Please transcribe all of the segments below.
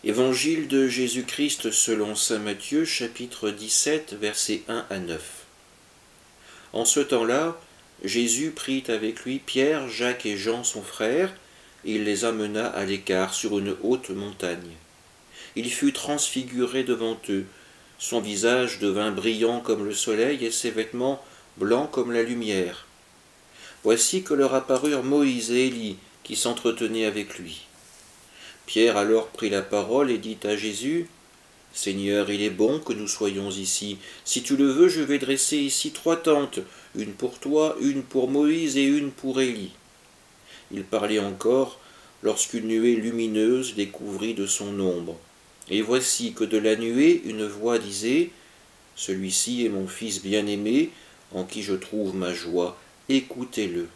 Évangile de Jésus-Christ selon saint Matthieu, chapitre 17, versets 1 à 9. En ce temps-là, Jésus prit avec lui Pierre, Jacques et Jean son frère, et il les amena à l'écart sur une haute montagne. Il fut transfiguré devant eux, son visage devint brillant comme le soleil et ses vêtements blancs comme la lumière. Voici que leur apparurent Moïse et Élie, qui s'entretenaient avec lui. Pierre alors prit la parole et dit à Jésus, « Seigneur, il est bon que nous soyons ici. Si tu le veux, je vais dresser ici 3 tentes, une pour toi, une pour Moïse et une pour Élie. » Il parlait encore lorsqu'une nuée lumineuse les couvrit de son ombre. Et voici que de la nuée une voix disait, « Celui-ci est mon Fils bien-aimé, en qui je trouve ma joie, écoutez-le. »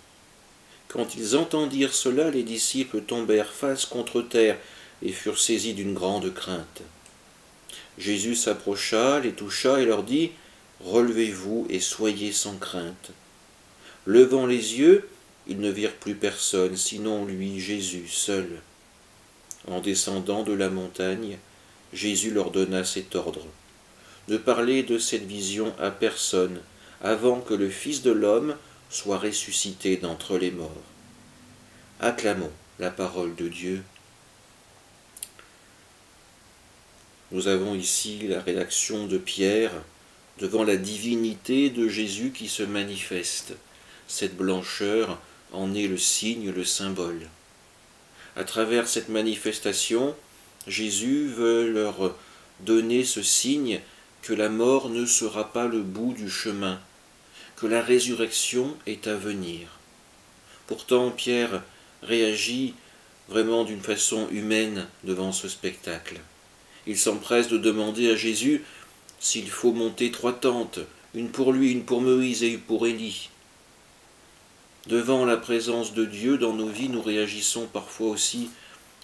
Quand ils entendirent cela, les disciples tombèrent face contre terre et furent saisis d'une grande crainte. Jésus s'approcha, les toucha et leur dit, « Relevez-vous et soyez sans crainte. » Levant les yeux, ils ne virent plus personne, sinon lui, Jésus, seul. En descendant de la montagne, Jésus leur donna cet ordre, de parler de cette vision à personne, avant que le Fils de l'homme soit ressuscité d'entre les morts. Acclamons la parole de Dieu. Nous avons ici la réaction de Pierre devant la divinité de Jésus qui se manifeste. Cette blancheur en est le signe, le symbole. À travers cette manifestation, Jésus veut leur donner ce signe que la mort ne sera pas le bout du chemin, que la résurrection est à venir. Pourtant, Pierre réagit vraiment d'une façon humaine devant ce spectacle. Il s'empresse de demander à Jésus s'il faut monter 3 tentes, une pour lui, une pour Moïse et une pour Élie. Devant la présence de Dieu dans nos vies, nous réagissons parfois aussi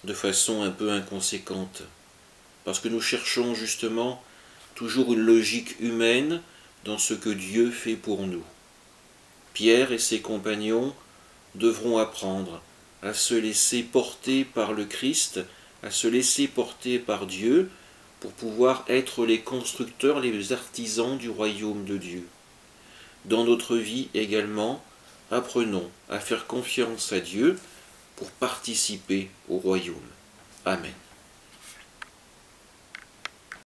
de façon un peu inconséquente, parce que nous cherchons justement toujours une logique humaine dans ce que Dieu fait pour nous. Pierre et ses compagnons devront apprendre à se laisser porter par le Christ, à se laisser porter par Dieu, pour pouvoir être les constructeurs, les artisans du royaume de Dieu. Dans notre vie également, apprenons à faire confiance à Dieu pour participer au royaume. Amen.